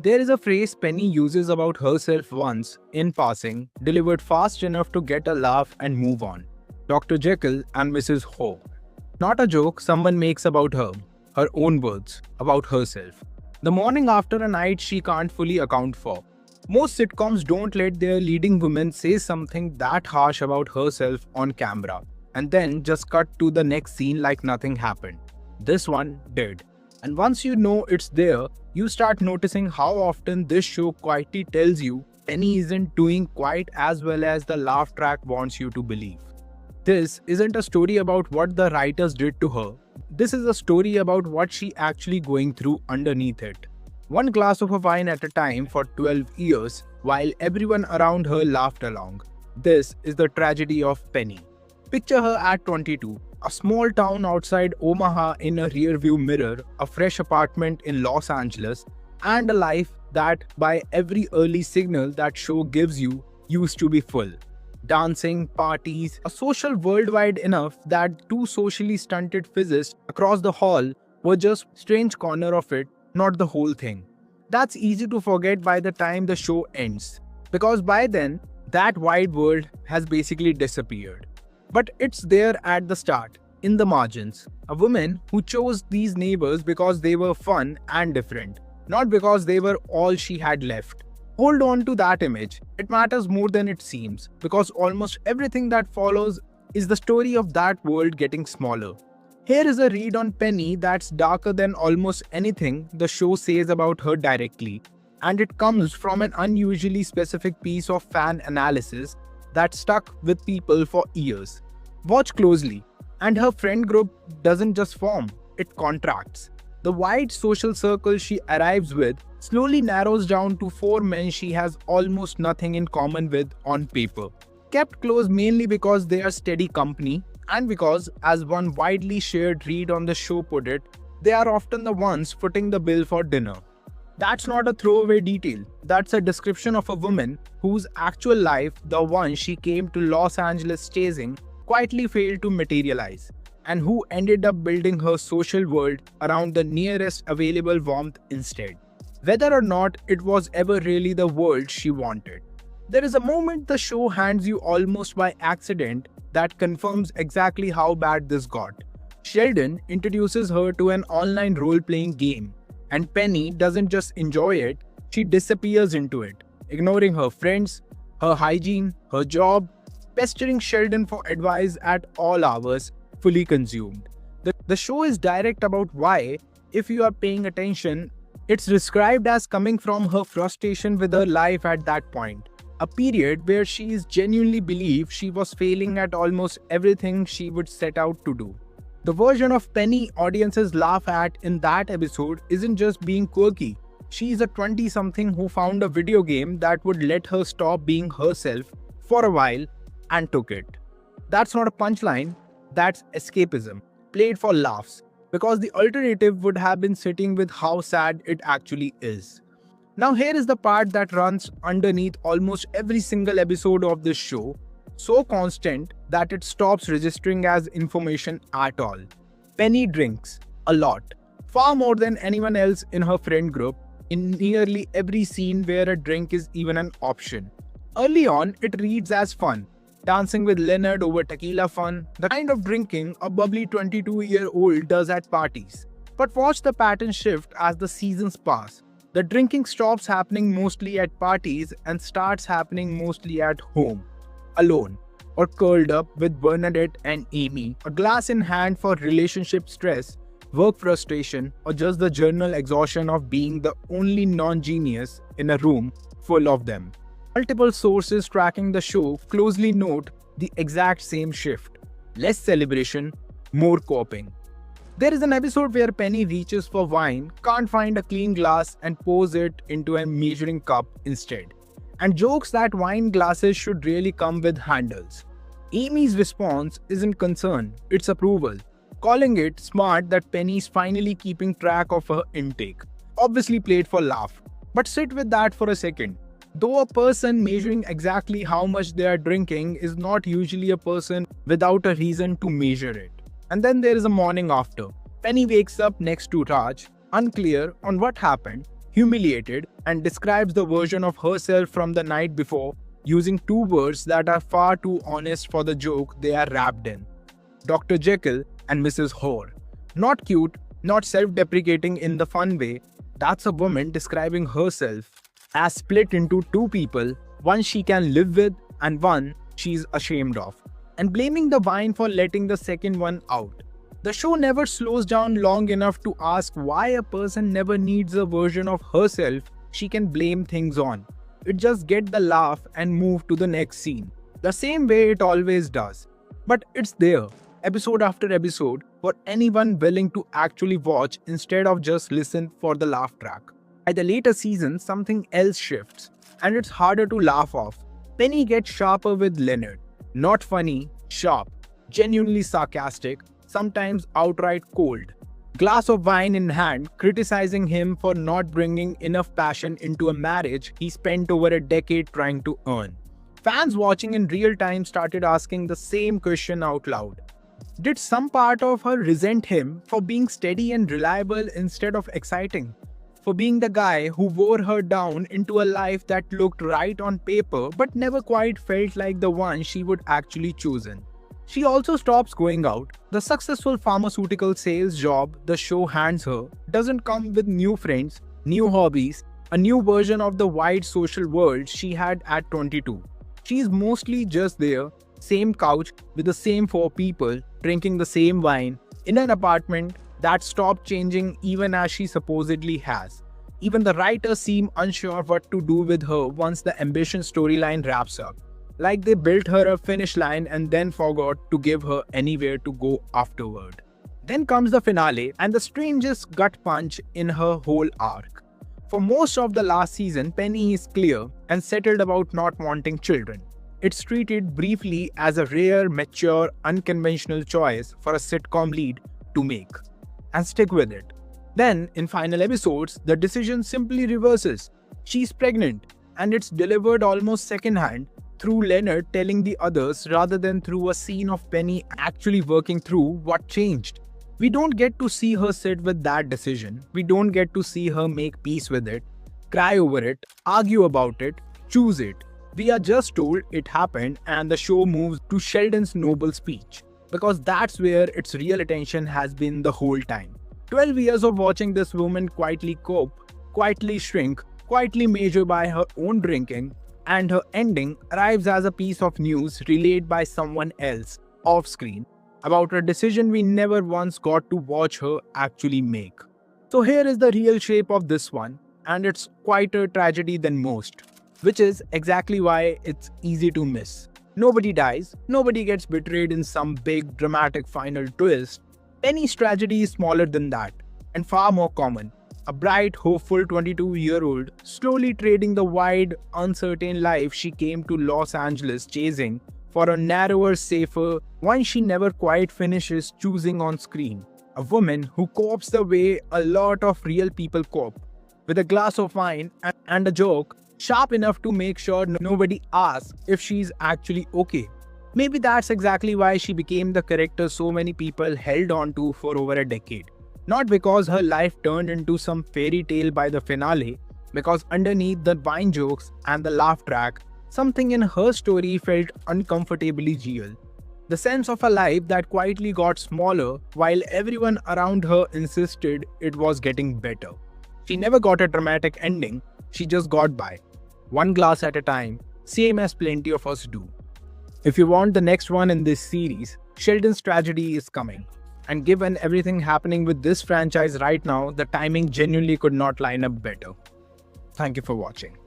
There is a phrase Penny uses about herself once, in passing, delivered fast enough to get a laugh and move on. Dr. Jekyll and Mrs. Ho. Not a joke someone makes about her own words, about herself. The morning after a night she can't fully account for. Most sitcoms don't let their leading woman say something that harsh about herself on camera and then just cut to the next scene like nothing happened. This one did. And once you know it's there, you start noticing how often this show quietly tells you Penny isn't doing quite as well as the laugh track wants you to believe. This isn't a story about what the writers did to her. This is a story about what she actually going through underneath it. One glass of wine at a time for 12 years, while everyone around her laughed along. This is the tragedy of Penny. Picture her at 22, a small town outside Omaha in a rearview mirror, a fresh apartment in Los Angeles, and a life that, by every early signal that show gives you, used to be full. Dancing, parties, a social worldwide enough that two socially stunted physicists across the hall were just strange corner of it, not the whole thing. That's easy to forget by the time the show ends, because by then, that wide world has basically disappeared. But it's there at the start, in the margins. A woman who chose these neighbors because they were fun and different, not because they were all she had left. Hold on to that image. It matters more than it seems, because almost everything that follows is the story of that world getting smaller. Here is a read on Penny that's darker than almost anything the show says about her directly, and it comes from an unusually specific piece of fan analysis that stuck with people for years. Watch closely, and her friend group doesn't just form, it contracts. The wide social circle she arrives with slowly narrows down to 4 men she has almost nothing in common with on paper. Kept close mainly because they are steady company, and because, as one widely shared read on the show put it, they are often the ones footing the bill for dinner. That's not a throwaway detail. That's a description of a woman whose actual life, the one she came to Los Angeles chasing, quietly failed to materialize, and who ended up building her social world around the nearest available warmth instead, whether or not it was ever really the world she wanted. There is a moment the show hands you almost by accident that confirms exactly how bad this got. Sheldon introduces her to an online role-playing game, and Penny doesn't just enjoy it, she disappears into it, ignoring her friends, her hygiene, her job, pestering Sheldon for advice at all hours, fully consumed. The show is direct about why, if you are paying attention, it's described as coming from her frustration with her life at that point, a period where she is genuinely believed she was failing at almost everything she would set out to do. The version of Penny audiences laugh at in that episode isn't just being quirky. She is a 20-something who found a video game that would let her stop being herself for a while and took it. That's not a punchline, that's escapism, played for laughs, because the alternative would have been sitting with how sad it actually is. Now here is the part that runs underneath almost every single episode of this show, so constant that it stops registering as information at all. Penny drinks a lot, far more than anyone else in her friend group, in nearly every scene where a drink is even an option. Early on, it reads as fun, dancing with Leonard over tequila fun, the kind of drinking a bubbly 22-year-old does at parties. But watch the pattern shift as the seasons pass. The drinking stops happening mostly at parties and starts happening mostly at home, alone, or curled up with Bernadette and Amy, a glass in hand for relationship stress, work frustration, or just the general exhaustion of being the only non-genius in a room full of them. Multiple sources tracking the show closely note the exact same shift. Less celebration, more coping. There is an episode where Penny reaches for wine, can't find a clean glass and pours it into a measuring cup instead, and jokes that wine glasses should really come with handles. Amy's response isn't concern, it's approval, calling it smart that Penny's finally keeping track of her intake. Obviously played for laugh. But sit with that for a second. Though a person measuring exactly how much they are drinking is not usually a person without a reason to measure it. And then there is a morning after. Penny wakes up next to Raj, unclear on what happened. humiliated, and describes the version of herself from the night before using two words that are far too honest for the joke they are wrapped in: Dr. Jekyll and Mrs. Hoare. Not cute, not self-deprecating in the fun way. That's a woman describing herself as split into two people, one she can live with and one she's ashamed of, and blaming the wine for letting the second one out. The show never slows down long enough to ask why a person never needs a version of herself she can blame things on. It just gets the laugh and move to the next scene, the same way it always does. But it's there, episode after episode, for anyone willing to actually watch instead of just listen for the laugh track. By the later seasons, something else shifts, and it's harder to laugh off. Penny gets sharper with Leonard. Not funny, sharp, genuinely sarcastic, sometimes outright cold. Glass of wine in hand, criticizing him for not bringing enough passion into a marriage he spent over a decade trying to earn. Fans watching in real time started asking the same question out loud. Did some part of her resent him for being steady and reliable instead of exciting? For being the guy who wore her down into a life that looked right on paper but never quite felt like the one she would actually chosen? She also stops going out. The successful pharmaceutical sales job the show hands her doesn't come with new friends, new hobbies, a new version of the wide social world she had at 22. She's mostly just there, same couch with the same four people, drinking the same wine, in an apartment that stopped changing even as she supposedly has. Even the writers seem unsure what to do with her once the ambition storyline wraps up. Like they built her a finish line and then forgot to give her anywhere to go afterward. Then comes the finale and the strangest gut punch in her whole arc. For most of the last season, Penny is clear and settled about not wanting children. It's treated briefly as a rare, mature, unconventional choice for a sitcom lead to make, and stick with it. Then, in final episodes, the decision simply reverses. She's pregnant, and it's delivered almost secondhand through Leonard telling the others rather than through a scene of Penny actually working through what changed. We don't get to see her sit with that decision. We don't get to see her make peace with it, cry over it, argue about it, choose it. We are just told it happened and the show moves to Sheldon's noble speech, because that's where its real attention has been the whole time. 12 years of watching this woman quietly cope, quietly shrink, quietly measure by her own drinking, and her ending arrives as a piece of news relayed by someone else off-screen about a decision we never once got to watch her actually make. So here is the real shape of this one, and it's quite a tragedy than most, which is exactly why it's easy to miss. Nobody dies, nobody gets betrayed in some big dramatic final twist. Penny's tragedy is smaller than that, and far more common. A bright, hopeful 22-year-old slowly trading the wide, uncertain life she came to Los Angeles chasing for a narrower, safer one she never quite finishes choosing on screen. A woman who copes the way a lot of real people cope, with a glass of wine and a joke sharp enough to make sure nobody asks if she's actually okay. Maybe that's exactly why she became the character so many people held on to for over a decade. Not because her life turned into some fairy tale by the finale, because underneath the wine jokes and the laugh track, something in her story felt uncomfortably real. The sense of a life that quietly got smaller while everyone around her insisted it was getting better. She never got a dramatic ending, she just got by. One glass at a time, same as plenty of us do. If you want the next one in this series, Sheldon's tragedy is coming. And given everything happening with this franchise right now, the timing genuinely could not line up better. Thank you for watching.